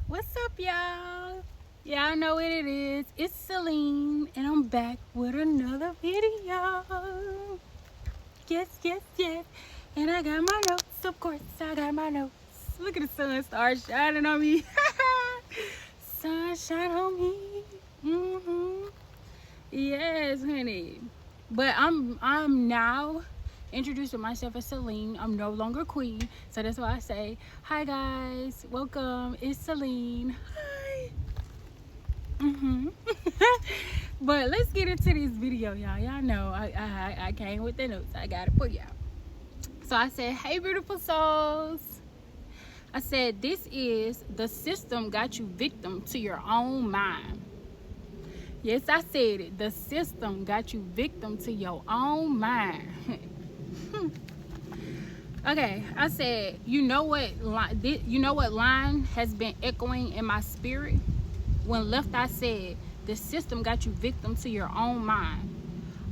What's up, y'all? Y'all know what it is. It's Celine, and I'm back with another video. Yes. And I got my notes, of course. I got my notes. Look at the sun start shining on me. Sunshine on me. Yes, honey. But I'm now introducing myself as Celine. I'm no longer Queen, so that's why I say hi, guys. Welcome. It's Celine. Hi. But let's get into this video, y'all. Y'all know I came with the notes. I got it for y'all. So I said, hey, beautiful souls. I said, this is the system got you victim to your own mind. Yes, I said it. The system got you victim to your own mind. Okay, I said, you know what line has been echoing in my spirit? When left, I said, the system got you victim to your own mind.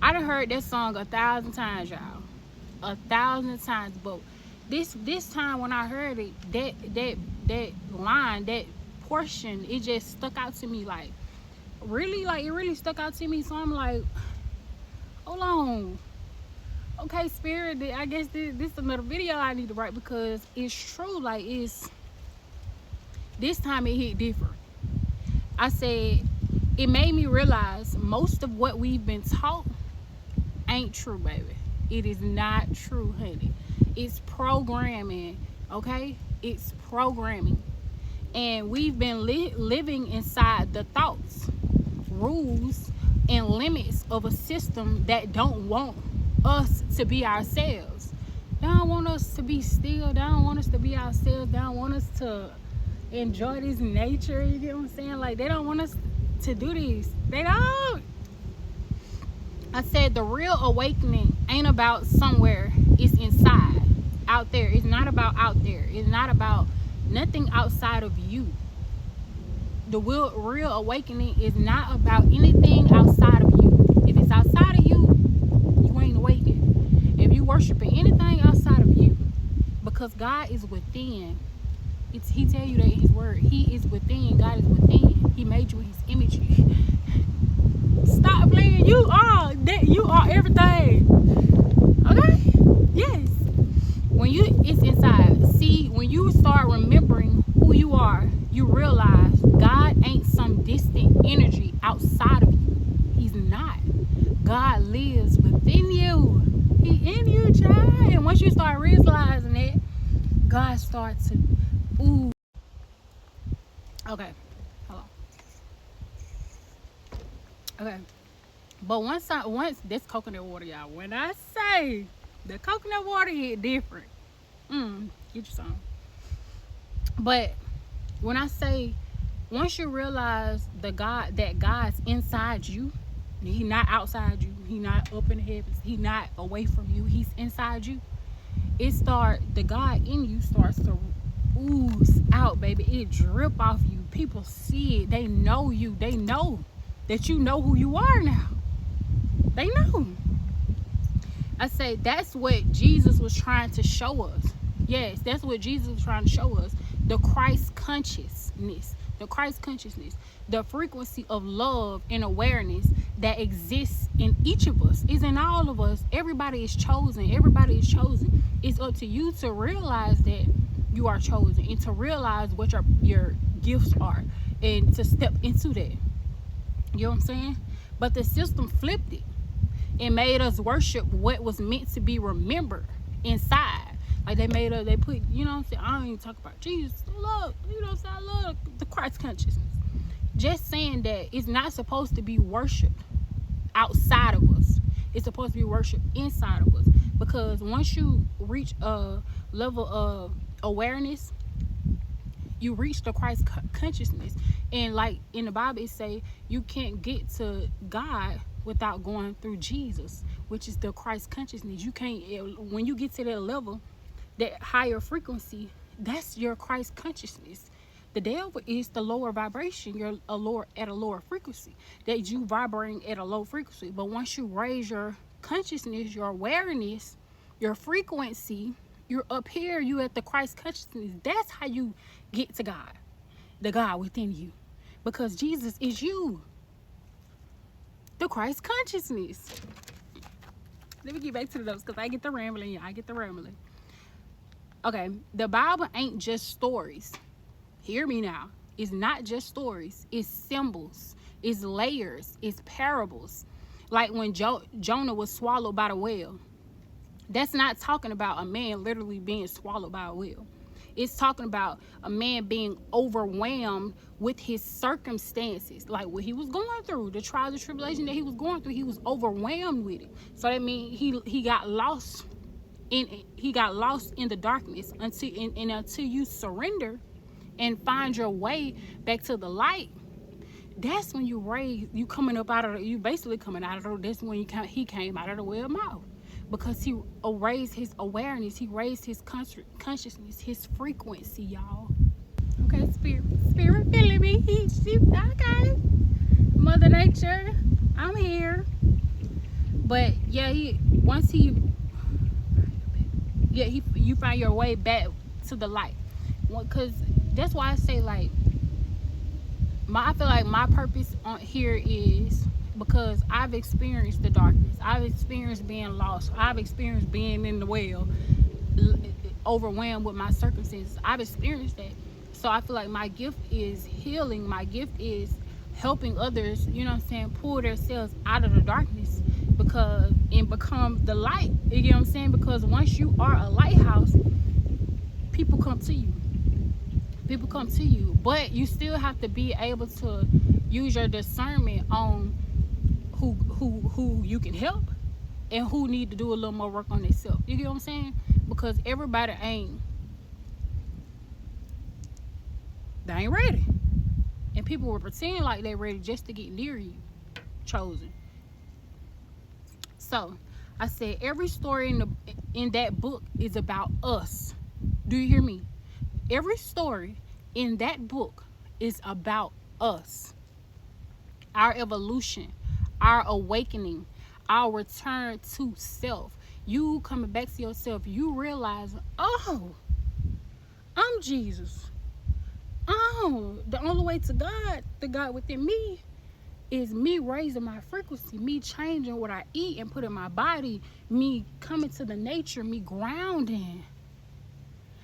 I done heard that song 1,000 times, y'all. 1,000 times, but this time when I heard it, that line, that portion, it just stuck out to me like it really stuck out to me. So I'm like, hold on, okay, spirit, I guess this is another video I need to write, because it's true. Like, it's this time it hit different. I said it made me realize most of what we've been taught ain't true, baby. It is not true, honey. It's programming, okay? It's programming. And we've been living inside the thoughts, rules, and limits of a system that don't want us to be ourselves. They don't want us to be still. They don't want us to be ourselves. They don't want us to enjoy this nature. You get what I'm saying? Like, they don't want us to do this. They don't. I said the real awakening ain't about somewhere. It's inside, out there. It's not about out there. It's not about nothing outside of you. The real awakening is not about anything outside of you. If it's outside of you, you ain't awakened. If you worshiping anything outside of you, because God is within. He tell you that in his word. He is within. God is within. He made you in his image. Stop playing. You are everything. Okay? Yes. It's inside. See, when you start remembering who you are, you realize God ain't some distant energy outside of you. He's not. God lives within you. He in you, child. And once you start realizing it, God starts to Okay. Hold on. Okay. But once this coconut water, y'all. When I say the coconut water hit different. Get your some. But when I say, once you realize that God's inside you, He's not outside you, He's not up in the heavens, He's not away from you, He's inside you. The God in you starts to ooze out, baby. It drip off you. People see it. They know you. They know that you know who you are now. They know. I say that's what Jesus was trying to show us. Yes, that's what Jesus was trying to show us. The Christ consciousness. The Christ consciousness. The frequency of love and awareness that exists in each of us. Is in all of us. Everybody is chosen. Everybody is chosen. It's up to you to realize that you are chosen, and to realize what your gifts are, and to step into that. You know what I'm saying? But the system flipped it and made us worship what was meant to be remembered inside. Like, they put, you know what I'm saying? I don't even talk about Jesus. Love, you know what I'm saying? I love the Christ consciousness. Just saying that it's not supposed to be worshipped outside of us. It's supposed to be worshipped inside of us. Because once you reach a level of awareness, you reach the Christ consciousness. And like in the Bible, it say you can't get to God without going through Jesus, which is the Christ consciousness. You can't, when you get to that level, that higher frequency, that's your Christ consciousness. The devil is the lower vibration. You're at a lower frequency, that you vibrating at a low frequency. But once you raise your consciousness, your awareness, your frequency, you're up here, you at the Christ consciousness. That's how you get to God. the God within you, because Jesus is you, the Christ consciousness. Let me get back to the notes because I get the rambling. Okay, the Bible ain't just stories. Hear me now. It's not just stories. It's symbols. It's layers. It's parables. Like when Jonah was swallowed by the whale. That's not talking about a man literally being swallowed by a whale. It's talking about a man being overwhelmed with his circumstances, like what he was going through, the trials and tribulation that he was going through. He was overwhelmed with it. So that means he got lost in the darkness until you surrender and find your way back to the light. That's when you coming up out of you basically coming out of the. That's when he came out of the whale mouth. Because he raised his awareness, he raised his consciousness, his frequency, y'all. Okay, spirit feeling me. Okay, Mother Nature, I'm here. But yeah, you find your way back to the light. Because that's why I say, like, I feel like my purpose on here is because I've experienced the darkness. I've experienced being lost. I've experienced being in the well, overwhelmed with my circumstances. I've experienced that. So I feel like my gift is healing. My gift is helping others, you know what I'm saying, pull themselves out of the darkness and become the light. You get what I'm saying? Because once you are a lighthouse, people come to you. But you still have to be able to use your discernment on who you can help and who need to do a little more work on themselves. You get what I'm saying? Because everybody ain't ready, and people will pretend like they're ready just to get near you. Chosen. So I said every story in that book is about us. Do you hear me? Every story in that book is about us, our evolution, our awakening, our return to self. You coming back to yourself, you realize, oh, I'm Jesus. Oh, the only way to God, the God within me, is me raising my frequency, me changing what I eat and put in my body, me coming to the nature, me grounding,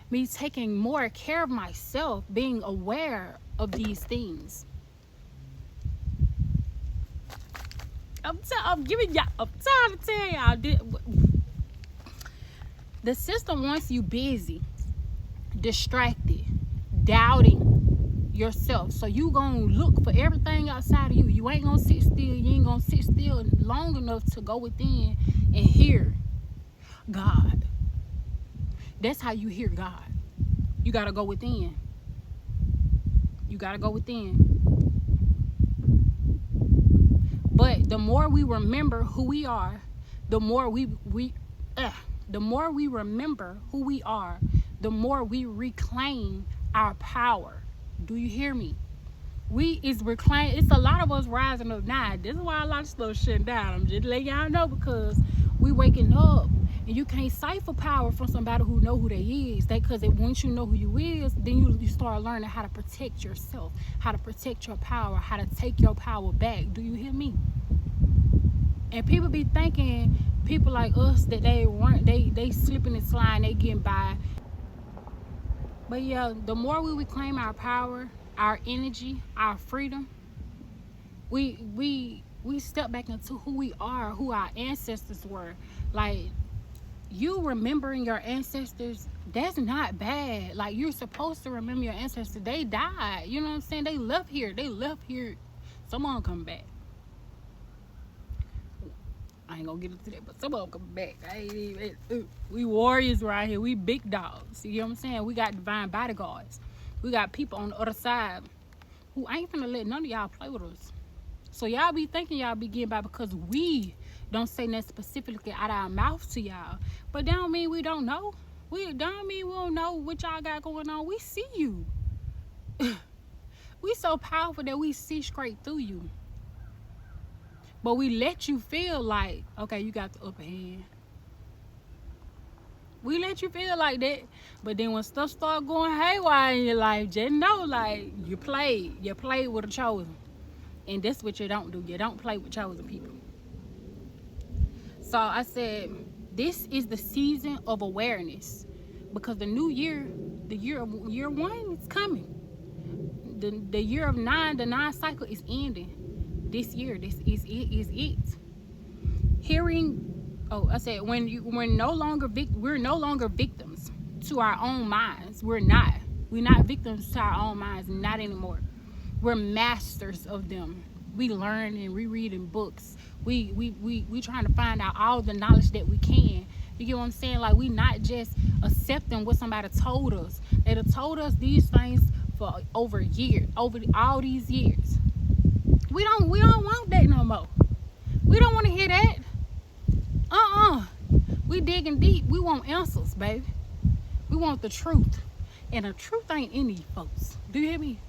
me taking more care of myself, being aware of these things. I'm trying to tell y'all. The system wants you busy, distracted, doubting yourself. So you gonna look for everything outside of you. You ain't gonna sit still. You ain't gonna sit still long enough to go within and hear God. That's how you hear God. You gotta go within. But the more we remember who we are, the more we remember who we are, the more we reclaim our power. Do you hear me? It's a lot of us rising up now. This is why a lot of stuff shutting down. I'm just letting y'all know, because we waking up, and you can't cipher power from somebody who know who they is. Because once you know who you is, then you start learning how to protect yourself, how to protect your power, how to take your power back. Do you hear me? And people be thinking, people like us, that they slipping and sliding, they getting by. But yeah, the more we reclaim our power, our energy, our freedom, we step back into who we are, who our ancestors were. Like, you remembering your ancestors, that's not bad. Like, you're supposed to remember your ancestors. They died, you know what I'm saying? They left here. Some of them come back. I ain't gonna get into that, but some of them come back. We warriors right here. We big dogs. You know what I'm saying? We got divine bodyguards. We got people on the other side who ain't finna let none of y'all play with us. So y'all be thinking y'all be getting by because we don't say nothing specifically out of our mouth to y'all. But that don't mean we don't know. Don't mean we don't know what y'all got going on. We see you. We so powerful that we see straight through you. But we let you feel like, okay, you got the upper hand. We let you feel like that. But then when stuff start going haywire in your life, just know, like, you played with a chosen. And that's what you don't do. You don't play with chosen people. So I said, this is the season of awareness, because the new year, the year one is coming. The year of 9, the 9 cycle is ending. This year, this is it. I said, we're no longer victims to our own minds. We're not victims to our own minds, not anymore. We're masters of them. We learn and rereading books. We trying to find out all the knowledge that we can. You get what I'm saying? Like, we not just accepting what somebody told us. They have told us these things for over all these years. We don't want that no more. We don't want to hear that. We digging deep. We want answers, baby. We want the truth. And the truth ain't in these folks. Do you hear me?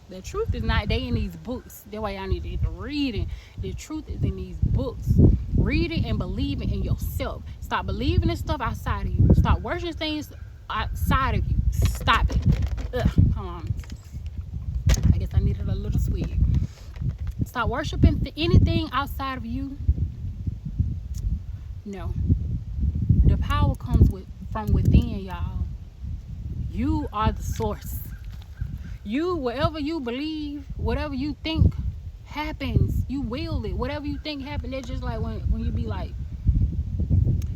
The truth is not in these books. That's why y'all need to get to reading. The truth is in these books. Read it and believe it in yourself. Stop believing in stuff outside of you. Stop worshiping things outside of you. Stop it. Hold on. I guess I needed a little sweet. Stop worshiping anything outside of you. No. The power comes from within, y'all. You are the source. You, whatever you believe, whatever you think happens, you will it. Whatever you think happens, that's just like when you be like,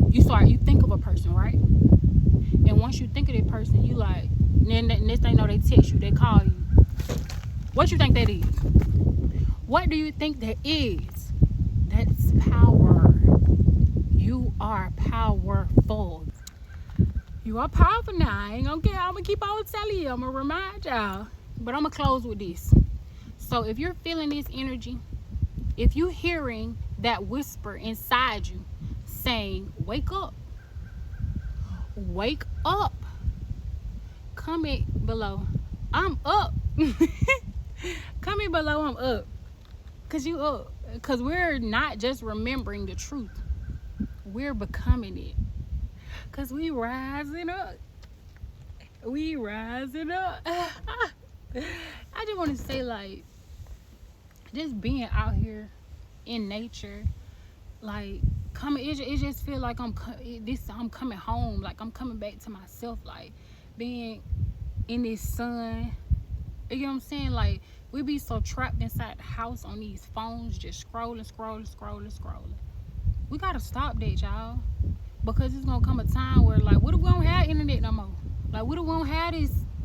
you think of a person, right? And once you think of that person, you like, then next thing you know, they text you, they call you. What you think that is? What do you think that is? That's power. You are powerful. You are powerful now. I ain't gonna care. I'm gonna keep on telling you. I'm gonna remind y'all. But I'm gonna close with this. So if you're feeling this energy, if you're hearing that whisper inside you saying, wake up. Wake up. Comment below. I'm up. Comment below, I'm up. Cause you up. Cause we're not just remembering the truth. We're becoming it. Cause we rising up. We rising up. I just want to say, like, just being out here in nature, like, it just feel like I'm coming home. Like, I'm coming back to myself. Like, being in this sun. You know what I'm saying? Like, we be so trapped inside the house on these phones, just scrolling. We gotta stop that, y'all. Because it's gonna come a time where, like, what if we don't have internet no more? Like, what if we don't have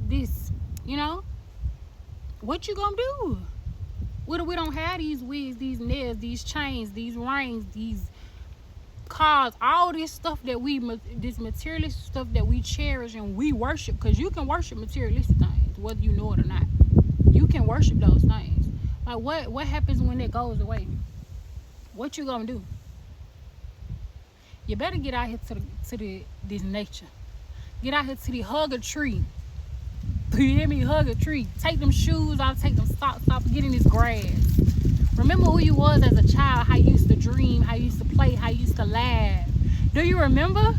this, you know? What you gonna do? What if we don't have these wigs, these nails, these chains, these rings, these cars, all this stuff that this materialistic stuff that we cherish and we worship? Because you can worship materialistic things, whether you know it or not. You can worship those things. Like, what happens when it goes away? What you gonna do? You better get out here to this nature. Get out here to the hug a tree. Do you hear me? Hug a tree. Take them shoes off, take them socks off, get in this grass. Remember who you was as a child, how you used to dream, how you used to play, how you used to laugh. Do you remember?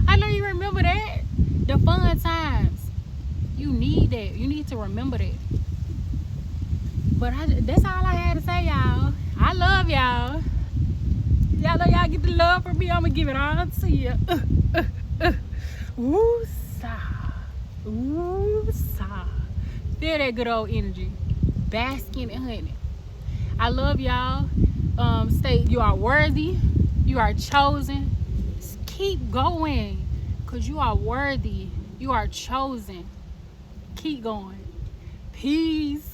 I know you remember that. The fun times. You need that. You need to remember that. But that's all I had to say, y'all. I love y'all. Y'all know y'all get the love from me. I'm going to give it all to you. Woo-sa. Woo-sa. Feel that good old energy. Basking in honey. I love y'all. You are worthy. You are chosen. Just keep going. Because you are worthy. You are chosen. Keep going. Peace.